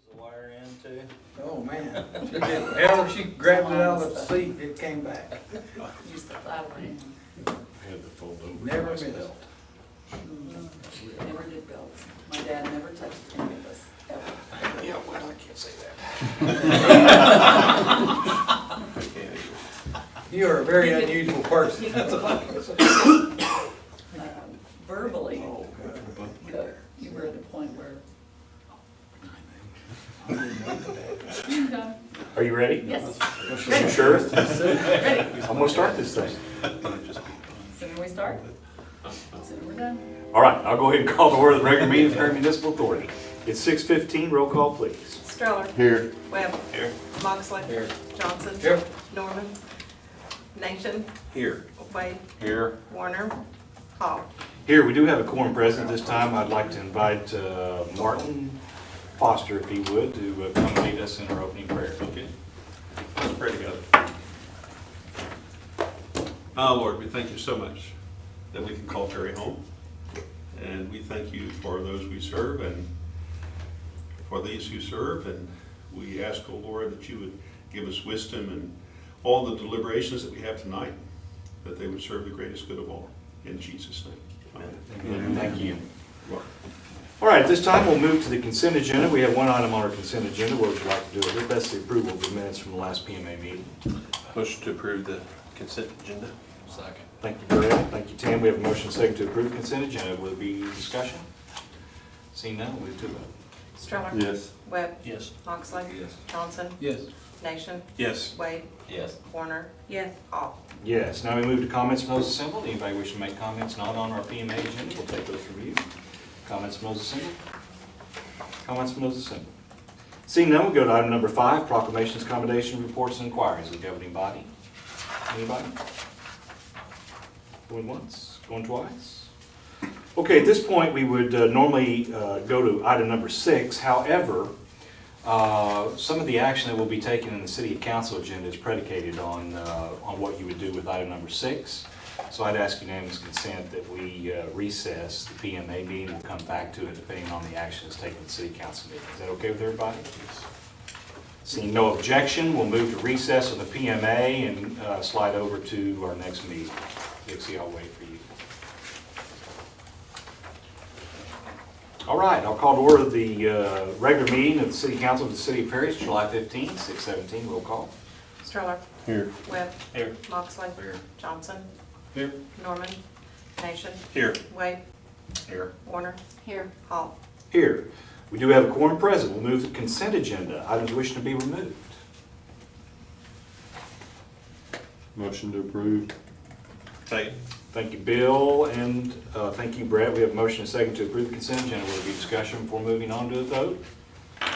the wire in too? Oh, man. After she grabbed it out of the seat, it came back. Use the flat hand. Had to fold over. Never twice. missed. Never did belts. My dad never touched any of us, ever. Yeah, well, I can't say that. You are a very unusual person. Verbally, Oh, God. you were at a point where. Are you ready? Yes, You sure? ready. I'm gonna start this thing. Sooner we start, sooner we're done. All right, I'll go ahead and call to order the regular meeting of the Perry Municipal Authority. It's 6:15, roll call please. Stroller. Here. Webb. Here. Moxley. Here. Johnson. Here. Norman. Nation. Here. Wade. Here. Warner. Hall. Here, we do have a quorum present this time. I'd like to invite Martin Foster, if he would, to come lead us in our opening prayer. Okay, let's pray together. Lord, we thank you so much that we can call Perry home. And we thank you for those we serve and for these who serve. And we ask, oh Lord, that you would give us wisdom and all the deliberations that we have tonight, that they would serve the greatest good of all. In Jesus' name. Amen. Thank you. Well, All right, at this time, we'll move to the consent agenda. We have one item on our consent agenda. What would you like to do with it? That's the approval of the minutes from the last PMA meeting. Motion to approve the consent agenda. Second. Thank you, Brad. Thank you, Tim. We have a motion second to approve consent agenda. Will there be discussion? Seeing none, we'll move to vote. Stroller. Yes. Webb. Yes. Moxley. Yes. Johnson. Yes. Nation. yes. Wade. Yes. Warner. Yes. Hall. Yes, now we move to comments from those assembled. Anybody wishing to make comments not on our PMA agenda, we'll take those from you. Comments from those assembled? Comments from those assembled? Seeing none, we'll go to item number 5, proclamations, commendations, reports, and inquiries of the governing body. Anybody? Going once, going twice? Okay, at this point, we would normally go to item number 6. However, some of the action that will be taken in the city council agenda is predicated on what you would do with item number 6. So I'd ask unanimous consent that we recess the PMA meeting. We'll come back to it depending on the action that's taken at the city council meeting. Is that okay with everybody? Seeing no objection, we'll move to recess of the PMA and slide over to our next meeting. Dixie, I'll wait for you. All right, I'll call to order the regular meeting of the City Council of the City of Perry, July 15, 6:17, roll call. Stroller. Here. Webb. Here. Moxley. Here. Johnson. Here. Norman. Nation. Here. Wade. Here. Warner. Here. Hall. Here, we do have a quorum present. We'll move to the consent agenda. Items wishing to be removed. Motion to approve. Second. Thank you, Bill, and thank you, Brad. We have a motion and a second to approve the consent agenda. Will there be discussion before moving on to the vote?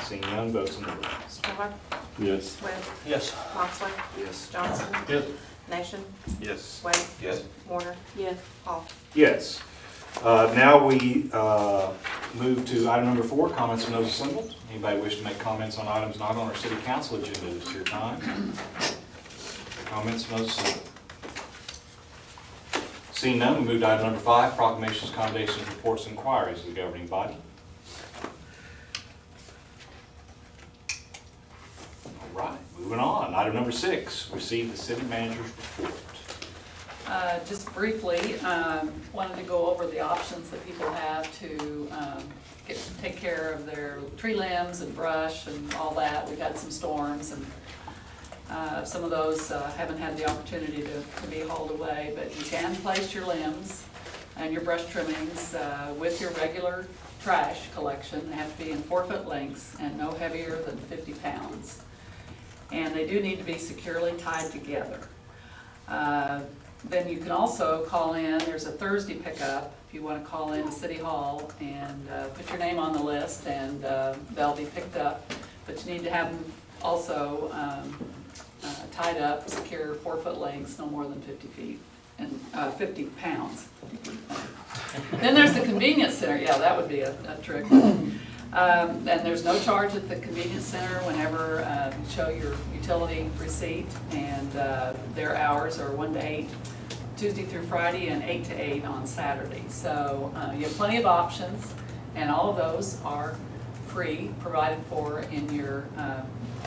Seeing none, votes on the vote. Stroller. Yes. Webb. Yes. Moxley. Yes. Johnson. Yes. Nation. Yes. Wade. Yes. Warner. Yes. Hall. Yes. Now we move to item number 4, comments from those assembled. Anybody wish to make comments on items not on our city council agenda? This is your time. Comments from those assembled. Seeing none, we move to item number 5, proclamations, commendations, reports, and inquiries of the governing body. All right, moving on. Item number 6, receive the city manager's report. Just briefly, wanted to go over the options that people have to take care of their tree limbs and brush and all that. We've had some storms and some of those haven't had the opportunity to be hauled away, but you can place your limbs and your brush trimmings with your regular trash collection. They have to be in 4-foot lengths and no heavier than 50 pounds. And they do need to be securely tied together. Then you can also call in, there's a Thursday pickup, if you want to call in to City Hall and put your name on the list and they'll be picked up. But you need to have them also tied up, secure, 4-foot lengths, no more than 50 feet and 50 pounds. Then there's the convenience center. Yeah, that would be a trick. And there's no charge at the convenience center whenever you show your utility receipt, and their hours are 1 to 8, Tuesday through Friday, and 8 to 8 on Saturday. So you have plenty of options, and all of those are free, provided for in your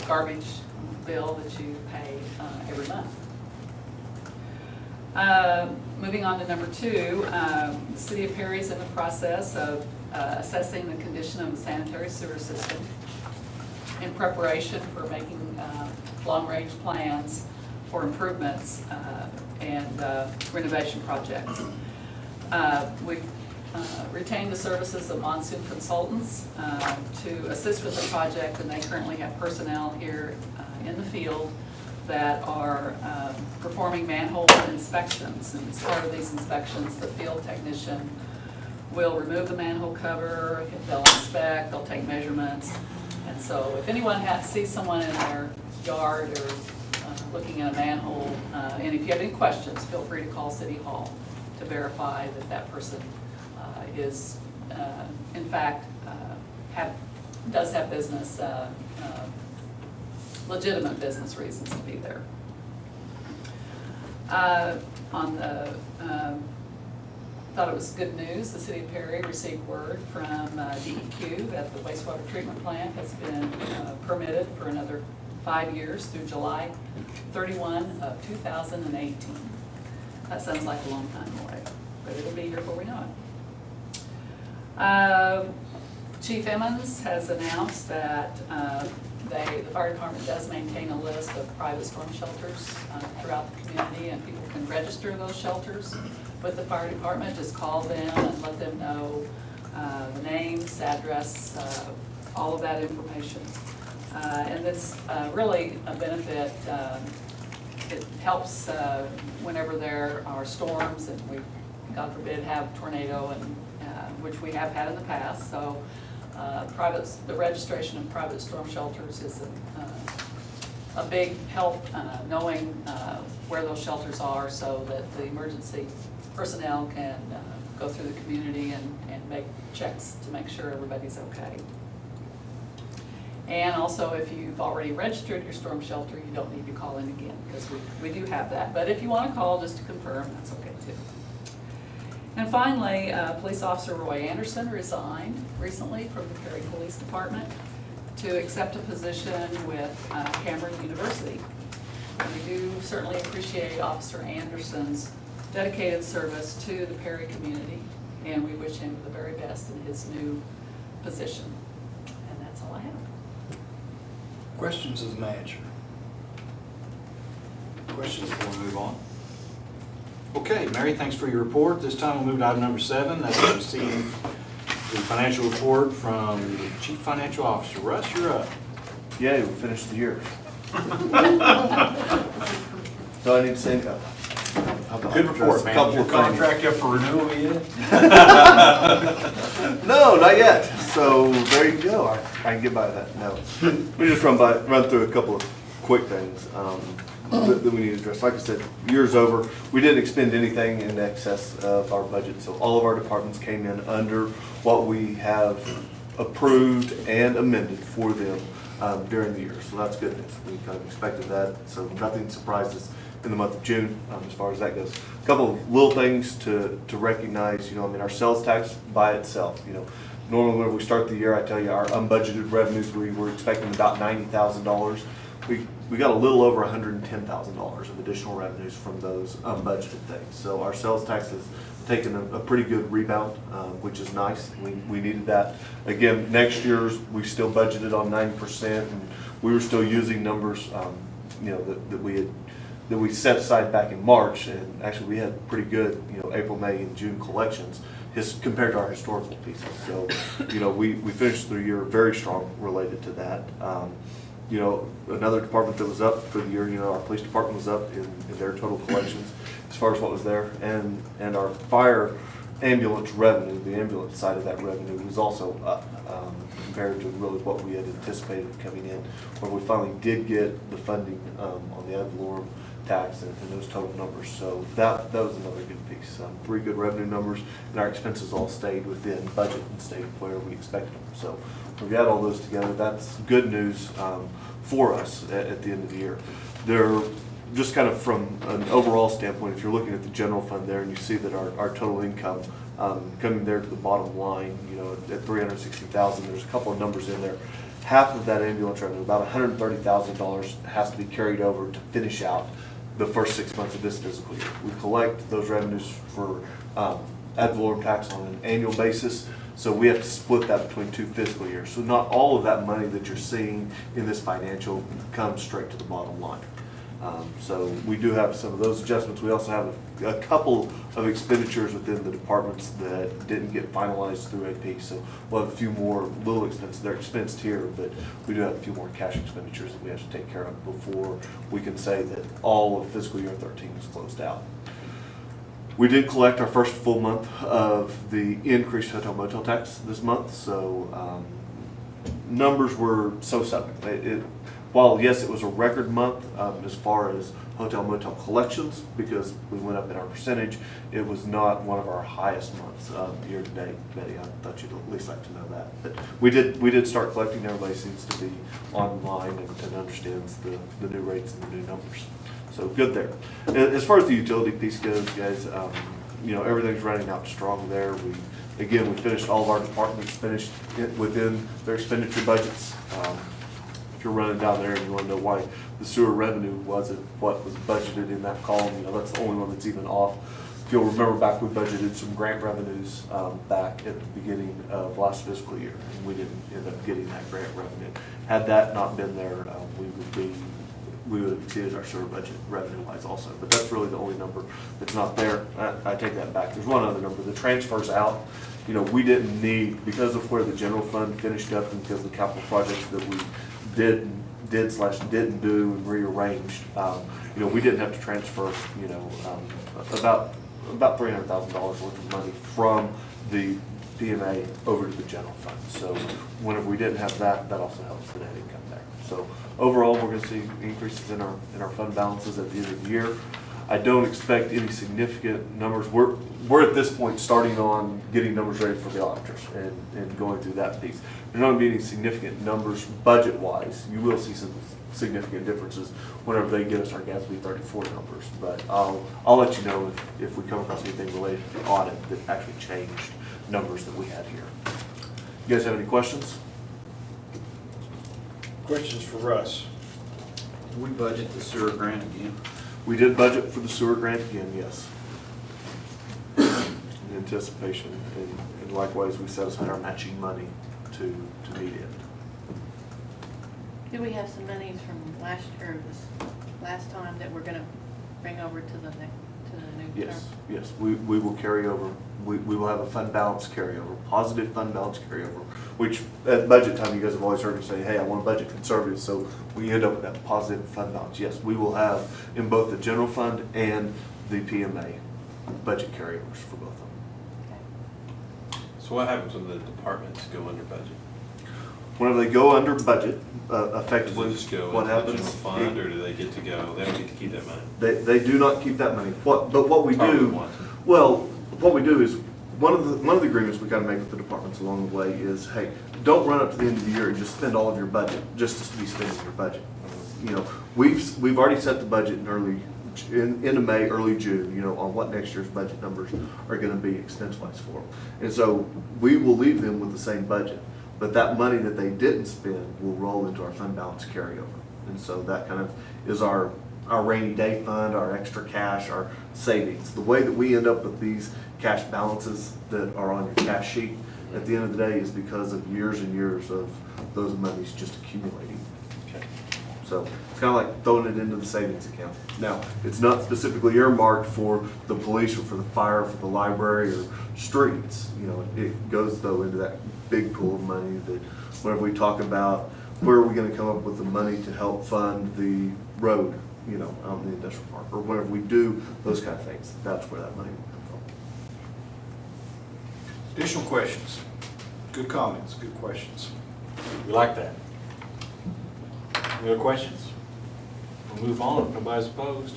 garbage bill that you pay every month. Moving on to number 2, the City of Perry is in the process of assessing the condition of the sanitary sewer system in preparation for making long-range plans for improvements and renovation projects. We've retained the services of Monsoon Consultants to assist with the project, and they currently have personnel here in the field that are performing manhole inspections. And as part of these inspections, the field technician will remove the manhole cover, they'll inspect, they'll take measurements. And so if anyone sees someone in their yard or looking at a manhole, and if you have any questions, feel free to call City Hall to verify that that person is, in fact, does have business, legitimate business reasons to be there. Thought it was good news. The City of Perry received word from DEQ that the wastewater treatment plant has been permitted for another 5 years through July 31 of 2018. That sounds like a long time away, but it'll be here before we know it. Chief Emmons has announced that the fire department does maintain a list of private storm shelters throughout the community, and people can register those shelters with the fire department. Just call them and let them know the names, address, all of that information. And it's really a benefit. It helps whenever there are storms and we, God forbid, have tornado, and which we have had in the past. So the registration of private storm shelters is a big help, knowing where those shelters are, so that the emergency personnel can go through the community and make checks to make sure everybody's okay. And also, if you've already registered your storm shelter, you don't need to call in again, because we do have that. But if you want to call just to confirm, that's okay too. And finally, Police Officer Roy Anderson resigned recently from the Perry Police Department to accept a position with Cameron University. And we do certainly appreciate Officer Anderson's dedicated service to the Perry community, and we wish him the very best in his new position. And that's all I have. Questions of the manager? Questions before we move on? Okay, Mary, thanks for your report. This time we'll move to item number 7. That's to receive the financial report from the Chief Financial Officer. Russ, you're up. Yay, we finished the year. So I need to say, Good report, man. Couple Your of things. contract up for renewal yet? No, not yet. So there you go. I can get by that. No, we just run through a couple of quick things that we need to address. Like I said, year's over. We didn't expend anything in excess of our budget, so all of our departments came in under what we have approved and amended for them during the year. So that's good news. We kind of expected that. So nothing surprised us in the month of June as far as that goes. A couple of little things to recognize. You know, I mean, our sales tax by itself. You know, normally when we start the year, I tell you our unbudgeted revenues, we were expecting about $90,000. We got a little over $110,000 of additional revenues from those unbudgeted things. So our sales tax has taken a pretty good rebound, which is nice. We needed that. Again, next year's we still budgeted on 90%, and we were still using numbers, you know, that we set aside back in March, and actually we had pretty good, you know, April, May, and June collections compared to our historical pieces. So, you know, we finished the year very strong related to that. You know, another department that was up for the year, you know, our police department was up in their total collections as far as what was there, and our fire ambulance revenue, the ambulance side of that revenue was also up compared to really what we had anticipated coming in, where we finally did get the funding on the ad valorem tax and those total numbers. So that was another good piece. 3 good revenue numbers, and our expenses all stayed within budget and stayed where we expected them. So we got all those together. That's good news for us at the end of the year. They're just kind of from an overall standpoint, if you're looking at the general fund there and you see that our total income Coming there to the bottom line, you know, at 360,000, there's a couple of numbers in there. Half of that ambulance revenue, about $130,000, has to be carried over to finish out the first 6 months of this fiscal year. We collect those revenues for ad valorem tax on an annual basis, so we have to split that between 2 fiscal years. So not all of that money that you're seeing in this financial comes straight to the bottom line. So we do have some of those adjustments. We also have a couple of expenditures within the departments that didn't get finalized through AP. So we'll have a few more little expenses. They're expensed here, but we do have a few more cash expenditures that we have to take care of before we can say that all of fiscal year 13 is closed out. We did collect our first full month of the increased hotel motel tax this month, so numbers were so-so. While yes, it was a record month as far as hotel motel collections because we went up in our percentage, it was not one of our highest months year to date. Betty, I thought you'd at least like to know that. But we did start collecting. Everybody seems to be online and understands the new rates and the new numbers. So good there. As far as the utility piece goes, guys, you know, everything's running out strong there. We finished all of our departments finished within their expenditure budgets. If you're running down there and you want to know why the sewer revenue wasn't what was budgeted in that column, you know, that's the only one that's even off. If you'll remember back, we budgeted some grant revenues back at the beginning of last fiscal year, and we didn't end up getting that grant revenue. Had that not been there, we would have exceeded our sewer budget revenue-wise also. But that's really the only number that's not there. I take that back. There's one other number. The transfers out, you know, we didn't need, because of where the general fund finished up and because of the capital projects that we didn't do and rearranged, you know, we didn't have to transfer, you know, about $300,000 worth of money from the PMA over to the general fund. So whenever we didn't have that, that also helps the net income there. So overall, we're going to see increases in our fund balances at the end of the year. I don't expect any significant numbers. We're at this point starting on getting numbers ready for the auditors and going through that piece. There's not going to be any significant numbers budget-wise. You will see some significant differences whenever they give us our GASB 34 numbers. But I'll let you know if we come across anything related to the audit that actually changed numbers that we had here. You guys have any questions? Questions for Russ? Do we budget the sewer grant again? We did budget for the sewer grant again, yes. In anticipation, and likewise, we set aside our matching money to meet it. Do we have some monies from last time that we're gonna bring over to the new term? Yes, we will carry over, we will have a fund balance carryover, positive fund balance carryover, which at budget time, you guys have always heard me say, hey, I want to budget conservative, so we end up with that positive fund balance. Yes, we will have in both the general fund and the PMA budget carryovers for both of them. Okay. So what happens when the departments go under budget? Whenever they go under budget, Does effectively, it just go what into the happens? general fund, or do they get to go, they don't get to keep that money? They do not keep that money. But what we Probably do, want to. well, what we do is, one of the agreements we gotta make with the departments along the way is, hey, don't run up to the end of the year and just spend all of your budget, just to be spending your budget. You know, we've already set the budget into May, early June, you know, on what next year's budget numbers are gonna be expense-wise for them. And so we will leave them with the same budget, but that money that they didn't spend will roll into our fund balance carryover. And so that kind of is our rainy day fund, our extra cash, our savings. The way that we end up with these cash balances that are on your cash sheet at the end of the day is because of years and years of those monies just accumulating. Okay. So it's kind of like throwing it into the savings account. Now, it's not specifically earmarked for the police or for the fire, for the library or streets. You know, it goes though into that big pool of money that whenever we talk about where are we going to come up with the money to help fund the road, you know, out in the industrial park, or whenever we do those kind of things, that's where that money will come from. Additional questions? Good comments, good questions. We like that. Any other questions? We'll move on if nobody's opposed.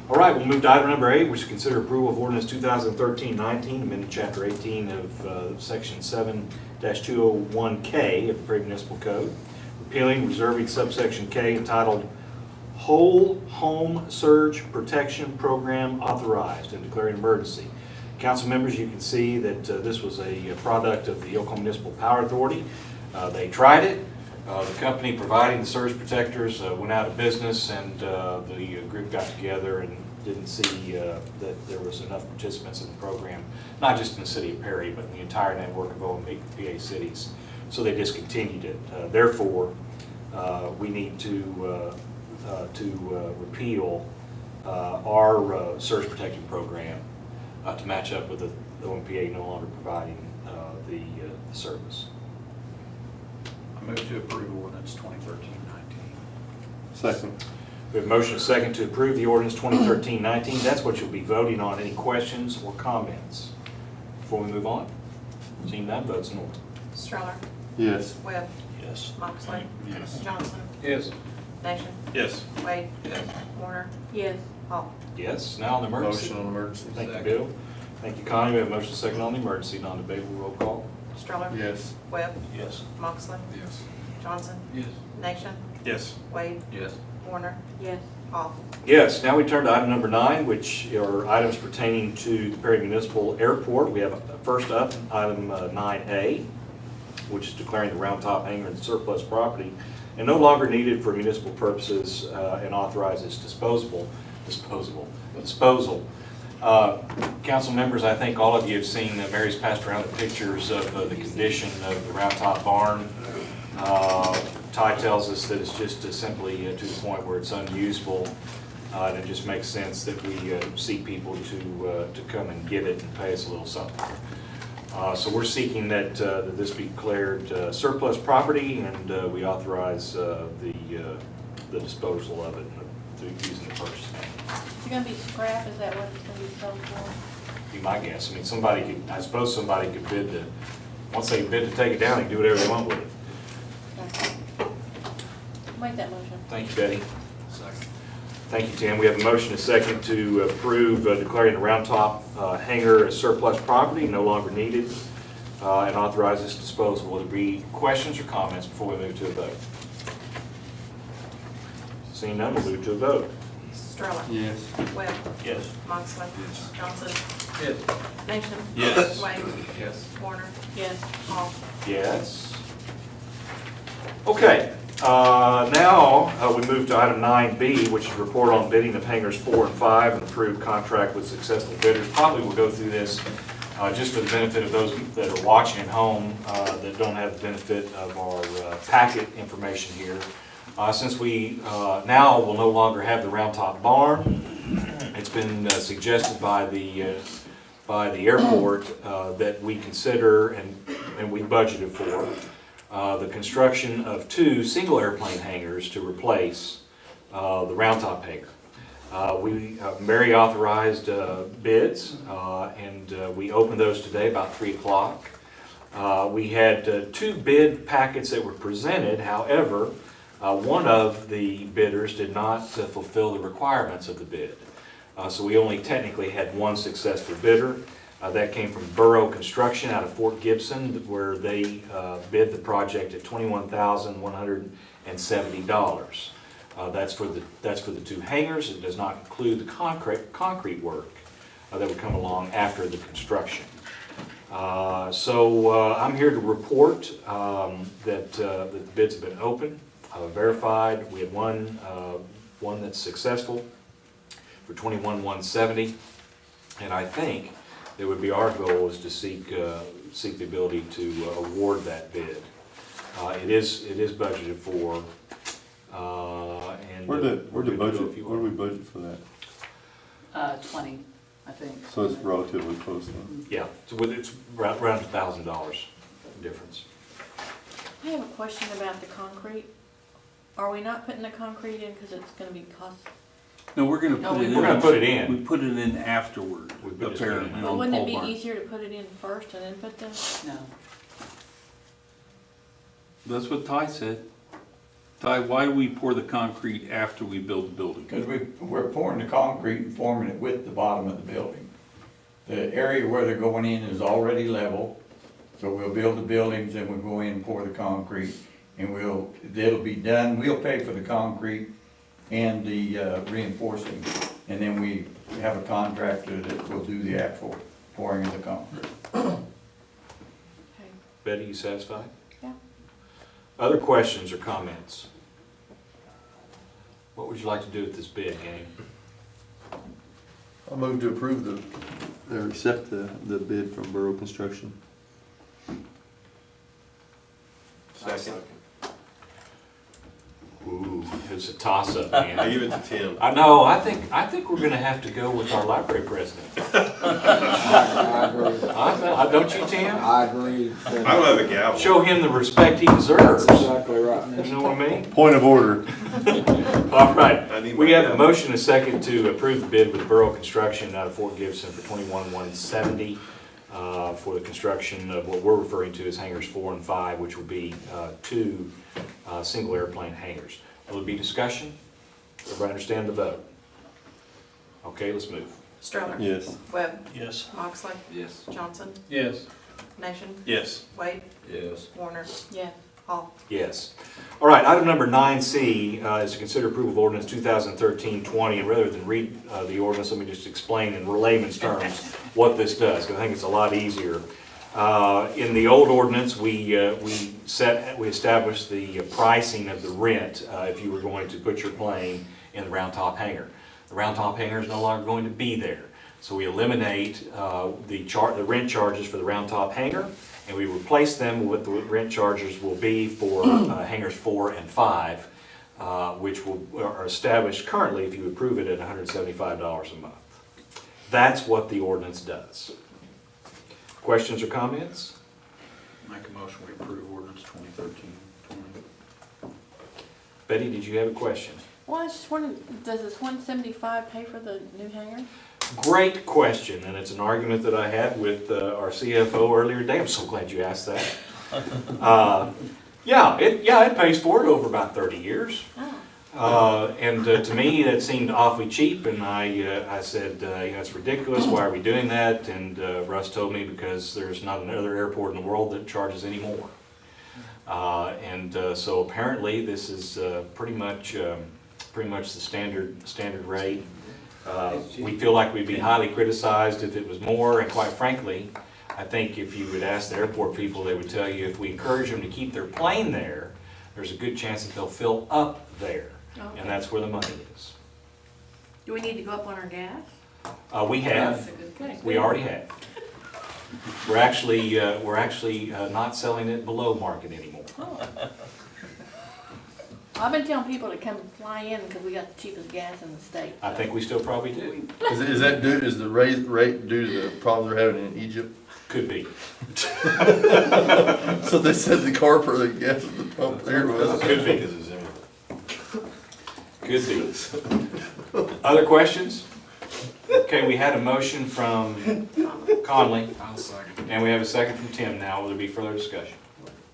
All right, we'll move to item number 8, which is consider approval of ordinance 2013-19, amended chapter 18 of section 7-201K of the Prairie Municipal Code, repealing, reserving subsection K entitled Whole Home Surge Protection Program Authorized and declaring emergency. Council members, you can see that this was a product of the Oklahoma Municipal Power Authority. They tried it. The company providing the surge protectors went out of business, and the group got together and didn't see that there was enough participants in the program, not just in the city of Perry, but in the entire network of OMPA cities. So they discontinued it. Therefore, we need to repeal our surge protection program to match up with the OMPA no longer providing the service. I move to approve ordinance 2013-19. Second. We have a motion and a second to approve the ordinance 2013-19. That's what you'll be voting on. Any questions or comments before we move on? Seeing none, votes in order. Stroller, Yes. Webb, Yes. Moxley, Yes. Johnson, Yes. Nation, Yes. Wade, Yes. Warner, Yes. Hall. Yes, now on the emergency. Motion on emergency. Thank you, Second. Bill. Thank you, Connie. We have a motion and a second on the emergency, non-debatable roll call. Stroller, Yes. Webb, Yes. Moxley, Yes. Johnson, Yes. Nation, Yes. Wade, Yes. Warner, Yes. Hall. Yes, now we turn to item number 9, which are items pertaining to the Perry Municipal Airport. We have first up, item 9A, which is declaring the Round Top Hangar as surplus property and no longer needed for municipal purposes and authorizes disposal. Council members, I think all of you have seen, Mary's passed around the pictures of the condition of the Round Top barn. Ty tells us that it's just simply to the point where it's unusable, and it just makes sense that we seek people to come and get it and pay us a little something. So we're seeking that this be declared surplus property, and we authorize the disposal of it through using the purchase money. Is it gonna be scrap? Is that what it's gonna be sold for? Be my guess. I mean, somebody could, I suppose somebody could bid to, once they bid to take it down, they can do whatever they want with it. Okay. Make that motion. Thank you, Betty. Second. Thank you, Tim. We have a motion and a second to approve declaring the Round Top hangar as surplus property, no longer needed, and authorize its disposal. Will there be questions or comments before we move to a vote? Seeing none, we'll move to a vote. Stroller, Yes. Webb, Yes. Moxley, Johnson, Yes. Nation, Yes. Wade, Yes. Warner, Yes. Hall. Yes. Okay, now we move to item 9B, which is report on bidding of hangars 4 and 5 and approved contract with successful bidders. Probably we'll go through this just for the benefit of those that are watching at home that don't have the benefit of our packet information here. Since we now will no longer have the Round Top barn, it's been suggested by the airport that we consider and we budgeted for the construction of 2 single airplane hangars to replace the Round Top hangar. Mary authorized bids, and we opened those today about 3 o'clock. We had 2 bid packets that were presented. However, one of the bidders did not fulfill the requirements of the bid. So we only technically had 1 successful bidder. That came from Burrow Construction out of Fort Gibson, where they bid the project at $21,170. That's for the 2 hangars. It does not include the concrete work that would come along after the construction. So I'm here to report that the bids have been open, verified. We had one that's successful for $21,170, and I think it would be our goal is to seek the ability to award that bid. It is budgeted for, and Where did we're gonna do it budget, if you where do we want. budget for that? 20, I think. So it's relatively close then. Yeah, it's around $1,000 difference. I have a question about the concrete. Are we not putting the concrete in because it's gonna be cost? No, we're gonna No, put it in. We're gonna put it in. We put it in afterward, We put it apparently, in. But on wouldn't it pole be barn. easier to put it in first and then put the? No. That's what Ty said. Ty, why do we pour the concrete after we build the building? Because we're pouring the concrete and forming it with the bottom of the building. The area where they're going in is already level, so we'll build the buildings and we'll go in and pour the concrete. And it'll be done, we'll pay for the concrete and the reinforcing. And then we have a contractor that will do the actual pouring of the concrete. Okay. Betty, you satisfied? Yeah. Other questions or comments? What would you like to do with this bid, gang? I'll move to approve or accept the bid from Borough Construction. Second. Ooh, it's a toss-up, I man. give it to Tim. I know, I think we're gonna have to go with our library president. I agree. Don't you, Tim? I agree. I don't have a gavel. Show him the respect he deserves. That's exactly right. You know what I mean? Point of order. All right, I need we my have a gavel. motion, a second, to approve the bid with Borough Construction out of Fort Gibson for $21,170 for the construction of what we're referring to as hangars 4 and 5, which will be 2 single airplane hangars. Will there be discussion? Everybody understand the vote? Okay, let's move. Stroller. Yes. Webb. Yes. Moxley. Yes. Johnson. Yes. Nation. Yes. Wade. Yes. Warner. Yes. Hall. Yes. All right, item number 9C is to consider approval of ordinance 2013-20, and rather than read the ordinance, let me just explain in layman's terms what this does, because I think it's a lot easier. In the old ordinance, we established the pricing of the rent if you were going to put your plane in the round top hangar. The round top hangar is no longer going to be there, so we eliminate the rent charges for the round top hangar, and we replace them with what the rent charges will be for hangars 4 and 5, which are established currently, if you approve it, at $175 a month. That's what the ordinance does. Questions or comments? Make a motion, we approve ordinance 2013-20. Betty, did you have a question? Well, I was just wondering, does this 175 pay for the new hangar? Great question, and it's an argument that I had with our CFO earlier today. I'm so glad you asked that. It pays for it over about 30 years. Oh. And to me, that seemed awfully cheap, and I said, it's ridiculous, why are we doing that? And Russ told me because there's not another airport in the world that charges any more. So apparently this is pretty much the standard rate. We feel like we'd be highly criticized if it was more, and quite frankly, I think if you would ask the airport people, they would tell you if we encourage them to keep their plane there, there's a good chance that they'll fill up there, Okay. and that's where the money is. Do we need to go up on our gas? We have, That's a good thing. we already have. We're actually not selling it below market anymore. I've been telling people to come fly in because we got the cheapest gas in the state. I think we still probably do. Is the raised rate due to the problems they're having in Egypt? Could be. So they said the car for the gas at the pump there was. Could be. Because it's in. Could be. Other questions? Okay, we had a motion from Conley, I'll second. and we have a second from Tim now. Will there be further discussion?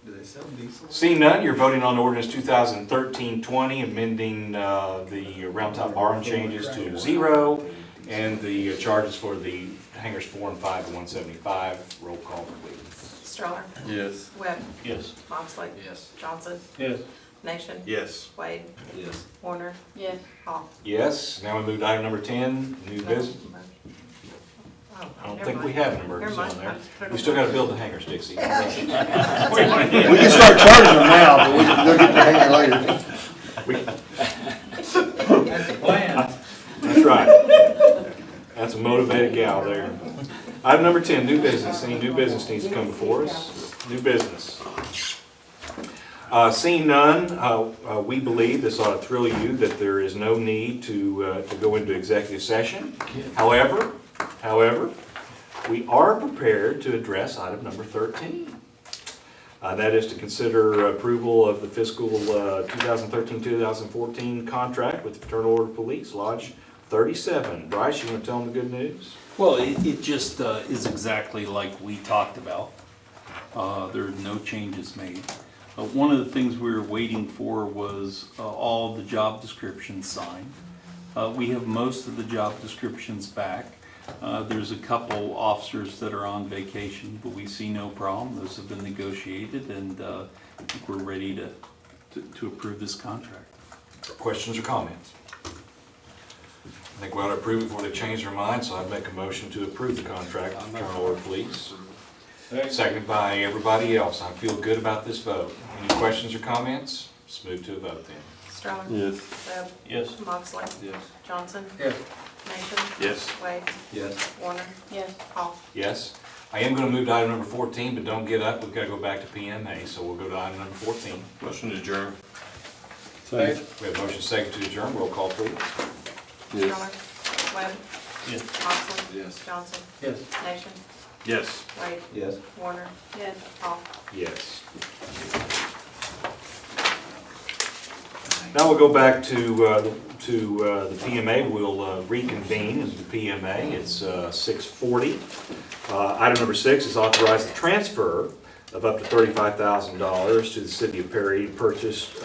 Do they sell diesel? Seeing none, you're voting on ordinance 2013-20, amending the round top barn changes to 0, and the charges for the hangars 4 and 5 to 175. Roll call, please. Stroller. Yes. Webb. Yes. Moxley. Yes. Johnson. Yes. Nation. Yes. Wade. Yes. Warner. Yes. Hall. Yes, now we move to item number 10, new business. Oh, I don't never think we mind. have an emergency Never on mind. there. I just put it We on still there. gotta build the hangars, Dixie. We can start charging them now, but they'll get the hanger later. That's the plan. That's right. That's a motivated gal there. Item number 10, new business. Any new business needs to come before us? New business. Seeing none, we believe this ought to thrill you that there is no need to go into executive session. However, we are prepared to address item number 13. That is to consider approval of the fiscal 2013-2014 contract with the Fraternal Order of Police, Lodge 37. Bryce, you want to tell them the good news? Well, it just is exactly like we talked about. There are no changes made. One of the things we were waiting for was all the job descriptions signed. We have most of the job descriptions back. There's a couple officers that are on vacation, but we see no problem. Those have been negotiated, and I think we're ready to approve this contract. Questions or comments? I think we ought to approve it before they change their mind, so I'd make a motion to approve the contract with Colonel Orr Police. Seconded by everybody else. I feel good about this vote. Any questions or comments? Let's move to a vote then. Stroller? Yes. Webb? Yes. Moxley? Yes. Johnson? Yes. Nation? Yes. Wade? Yes. Warner? Yes. Hall? Yes. I am gonna move to item number 14, but don't get up. We've gotta go back to PMA, so we'll go to item number 14. Motion to adjourn. Second. We have motion second to adjourn. Roll call, please. Yes. Stroller? Webb? Yes. Moxley? Yes. Johnson? Yes. Nation? Yes. Wade? Yes. Warner? Yes. Hall? Yes. Now we'll go back to the PMA. We'll reconvene as the PMA. It's 6:40. Item number 6 is authorize the transfer of up to $35,000 to the city of Perry to purchase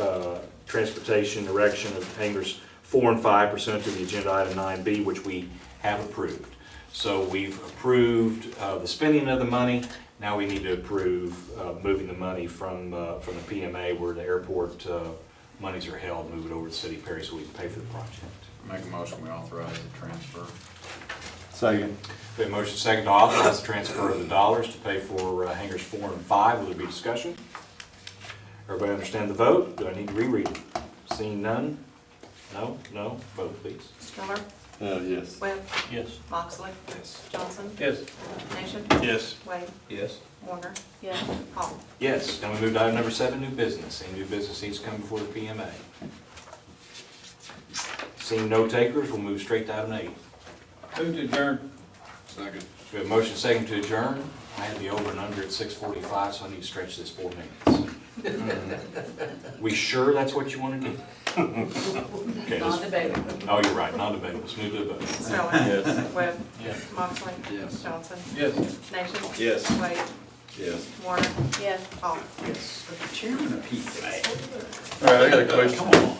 transportation erection of hangars 4 and 5 pursuant to the agenda item 9B, which we have approved. So we've approved the spending of the money. Now we need to approve moving the money from the PMA where the airport monies are held, move it over to the city of Perry so we can pay for the project. Make a motion, we authorize the transfer. Second. We have motion second to authorize the transfer of the dollars to pay for hangars 4 and 5. Will there be discussion? Everybody understand the vote? Do I need to reread it? Seeing none? No? No? Vote, please. Stroller? Yes. Webb? Yes. Moxley? Yes. Johnson? Yes. Nation? Yes. Wade? Yes. Warner? Yes. Hall? Yes. Now we move to item number 7, new business. Any new business needs to come before the PMA? Seeing no takers, we'll move straight to item 8. Move to adjourn. Second. We have motion second to adjourn. I had the over and under at 6:45, so I need to stretch this 4 minutes. We sure that's what you want to do? Okay, let's- Non-debatable. oh, you're right, non-debatable. Let's move to the vote. Stroller? Yes. Webb? Yes. Moxley? Yes. Johnson? Yes. Nation? Yes. Wade? Yes. Warner? Yes. Hall? Yes. Chairman of PTA. All right, I got a question. Come on.